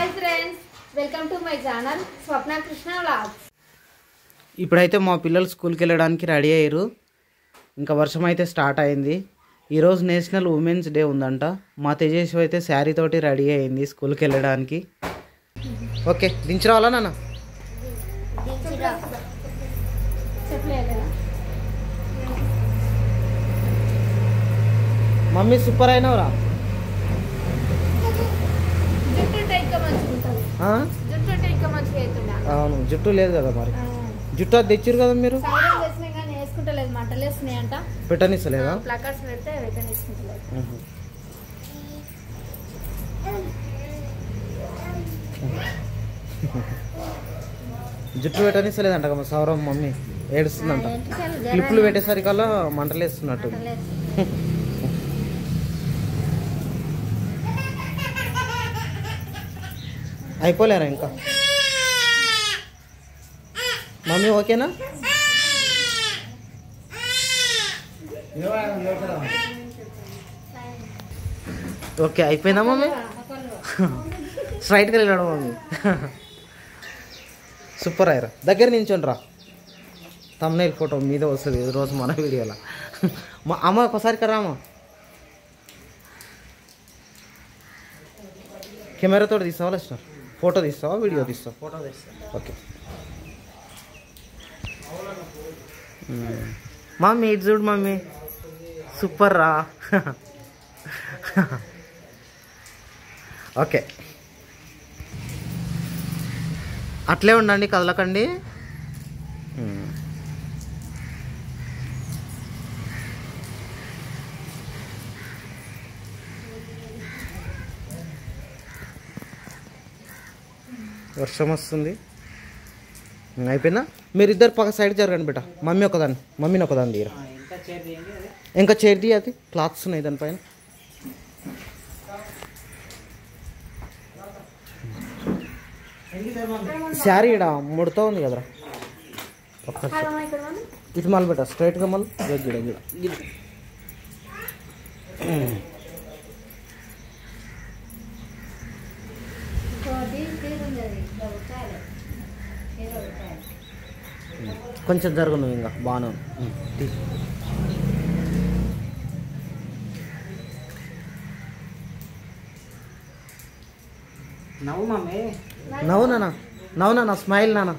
Hi friends, welcome to my channel Swapna Krishna vlogs. ఇప్పుడైతే మా పిల్లలు స్కూల్కి వెళ్ళడానికి రెడీ అయ్యారు. ఇంకా వర్షం అయితే స్టార్ట్ అయింది. ఈరోజు నేషనల్ ఉమెన్స్ డే ఉందంట. మా తేజస్వి అయితే శారీ తోటి రెడీ అయింది స్కూల్కి వెళ్ళడానికి. ఓకే, దించి రావాలా నాన్న? మమ్మీ సూపర్ అయినవరా? అవును, జుట్టు లేదు కదా మరి. జుట్టు అది తెచ్చిరు కదా మీరు. పెట్టనిస్తలేదా? జుట్టు పెట్టనిస్తలేదంట కదా సౌరవ్ మమ్మీ, ఏడుస్తుందంట. క్లిప్పులు పెట్టేసరికల్లా మంటలేస్తున్నట్టు. అయిపోలేరా ఇంకా? మమ్మీ ఓకేనా? ఓకే అయిపోయిందా మమ్మీ? స్ట్రైట్గా వెళ్ళాడు మమ్మీ. సూపర్ అయ్యారా. దగ్గర నించోండి రా, థంబ్నెయిల్ ఫోటో మీద వస్తుంది ఈరోజు మన వీడియోలో. అమ్మ ఒకసారి కదా అమ్మ, కెమెరాతో తీస్తావా లేదా? ఫోటో తీస్తావా వీడియో తీస్తావా? ఫోటో తీస్తా. ఓకే మమ్మీ, ఇటు చూడు మమ్మీ, సూపర్ రా. ఓకే అట్లే ఉండండి, కదలకండి. వర్షం వస్తుంది. అయిపోయిందా? మీరిద్దరు పక్క సైడ్ జరగండి బేట. మమ్మీని ఒకదాన్ని తీయరా. ఇంకా చైర్ తీయ, అది క్లాత్స్ ఉన్నాయి దానిపైన. శారీ ఇడ ముడతా ఉంది కదరా. ఇటు మళ్ళీ బేట స్ట్రైట్గా మళ్ళీ గిడ గిడ. కొంచెం జరుగు నువ్వు, ఇంకా బాగానే ఉంది. నవ్వు మమ్మీ, నవ్వు నాన్న, నవ్వు నాన్న, స్మైల్ నాన్న.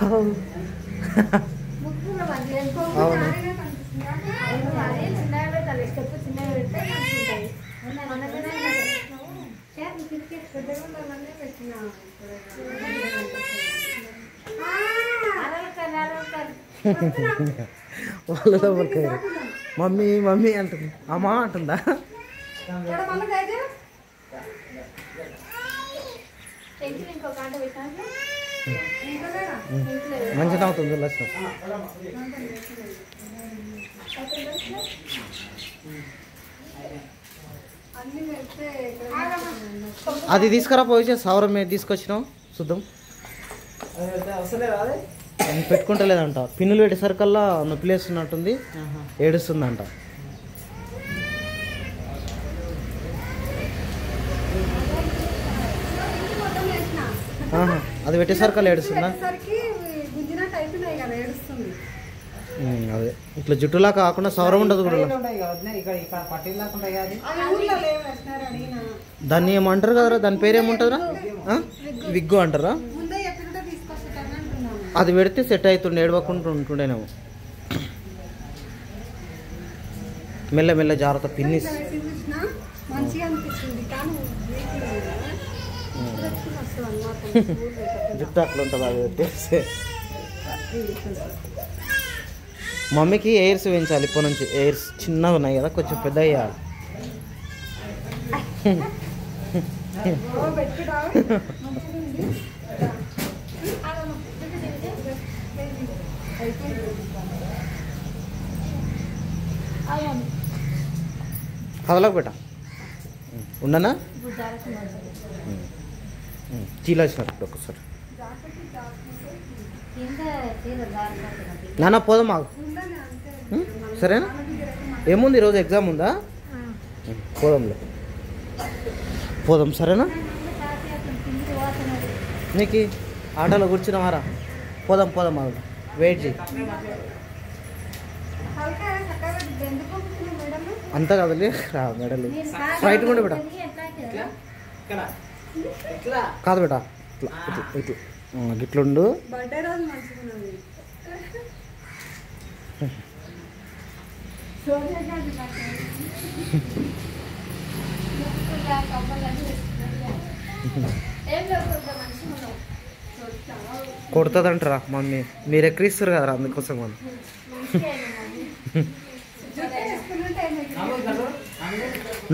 అవును వాళ్ళలో పడుకోరు. మమ్మీ మమ్మీ అంటుంది, అమ్మా అంటుందా? మంచిగా అవుతుంది లక్ష్యం. అది తీసుకురా పోయి సౌరం మీద తీసుకొచ్చినావు చూద్దాం. పెట్టుకుంటలేదంట, పిన్నులు పెట్టేసరికల్లా నొప్పి లేస్తున్నట్టుంది, ఏడుస్తుందంట. అది పెట్టేసరికల్లా ఏడుస్తుందా? అదే ఇట్లా జుట్టులా కాకుండా సౌరం ఉండదు కూడా. దాన్ని ఏమంటారు కదరా, దాని పేరు ఏముంటుందిరా? విగ్గు అంటారా? అది పెడితే సెట్ అవుతుండే, ఏడవకుండా ఉంటుండేనేమో. మెల్ల మెల్ల జాగ్రత్త పిన్నిస్. జుట్టు అట్లా ఉంటుంది అది పెట్టేస్తే. మమ్మీకి ఎయిర్స్ వేయించాలి ఇప్పటి నుంచి. ఎయిర్స్ చిన్నగా ఉన్నాయి కదా, కొంచెం పెద్ద అయ్యాలి. కదలకు బేట, ఉండనా? చీలా వచ్చినప్పుడు ఒకసారి నాన్న పోదాం మాకు. సరేనా? ఏముంది ఈరోజు ఎగ్జామ్ ఉందా? పోదాంలే. పోదాం సరేనా? నీకు ఆటోలో కూర్చున్నావారా? పోదాం పోదాం అది వెయిట్ చేయి. అంతా కదలే రా మెడలు స్ట్రైట్ కూడా బేటా కాదు బేటా ఇట్లా ఇట్లా ఇట్లా గిట్లుండు. కొడుతుందంటారా మమ్మీ? మీరు ఎక్కిరిస్తారు కదరా అందుకోసం మనం.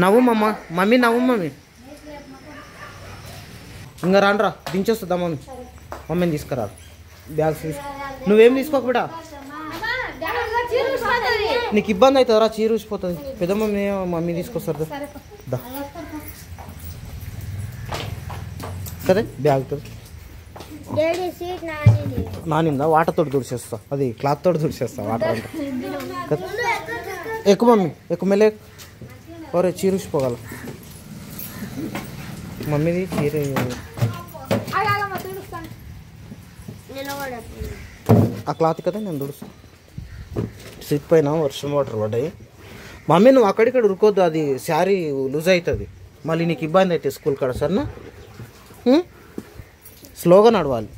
నవ్వు మమ్మ మమ్మీ నవ్వు మమ్మీ. ఇంకా రాండ్రా దించేస్తుందా మమ్మీ? మమ్మీని తీసుకురా బ్యాగ్స్ తీసు. నువ్వేం తీసుకోక బిడా, నీకు ఇబ్బంది అవుతుందిరా, చీర ఊసిపోతుంది. పెద్ద మమ్మీ మమ్మీ తీసుకొస్తారు దా సరే. బ్యాగ్ నానిందా? వాటర్ తోటి తుడిచేస్తా, అది క్లాత్ తోటి తుడిచేస్తా వాటర్ అంటే. ఎక్కువ మమ్మీ ఎక్కువ మెల్లే. ఒరే చీర ఊసిపోగల మమ్మీది చీర. ఆ క్లాత్ కదా నేను తుడుస్తాను. సిట్ పైన వర్షం వాటర్ పడ్డాయి. మమ్మీ నువ్వు అక్కడిక్కడ ఉరుకోద్దు, అది శారీ లూజ్ అవుతుంది, మళ్ళీ నీకు ఇబ్బంది అవుతుంది స్కూల్ కాడ. సరేనా? స్లోగా నడవాలి.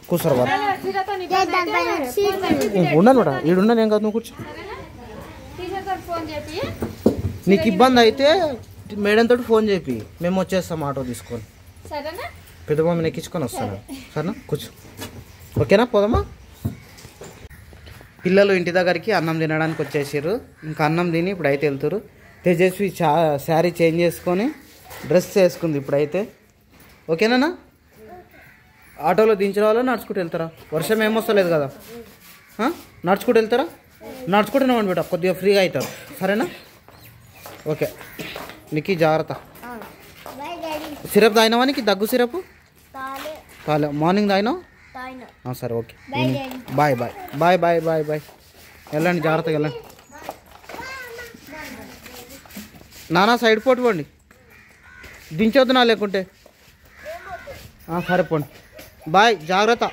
కూర్చోరు వాళ్ళు ఉండను మేడం, ఈడున్నాను ఏం కాదు, నువ్వు కూర్చో. నీకు ఇబ్బంది అయితే మేడం తోటి ఫోన్ చెప్పి మేము వచ్చేస్తాం ఆటో తీసుకొని. పెద్ద మమ్మీని ఎక్కించుకొని వస్తాను. సరేనా? కూర్చో. ఓకేనా? పోదామా? పిల్లలు ఇంటి దగ్గరికి అన్నం తినడానికి వచ్చేసారు. ఇంకా అన్నం తిని ఇప్పుడైతే వెళ్తారు. తేజస్వి శారీ చేంజ్ చేసుకొని డ్రెస్ వేసుకుంది ఇప్పుడైతే. ఓకేనా? ఆటోలో దించిన వాళ్ళు నడుచుకుంటూ వెళ్తారా? వర్షం ఏమొస్తలేదు కదా, నడుచుకుంటూ వెళ్తారా? నడుచుకుంటూనే ఉండి బిడ్డ, కొద్దిగా ఫ్రీగా అవుతారు. సరేనా? ఓకే. నీకు జాగ్రత్త. సిరప్ తాగినావా? నీకు దగ్గు సిరప్ తాలే? మార్నింగ్ తాగినావు? సరే okay. Bye bye bye bye bye bye. వెళ్ళండి, జాగ్రత్తగా వెళ్ళండి. నానా సైడ్ పోటు పోండి, దించొద్దు నా లేకుంటే. సరే పోండి. బాయ్, జాగ్రత్త.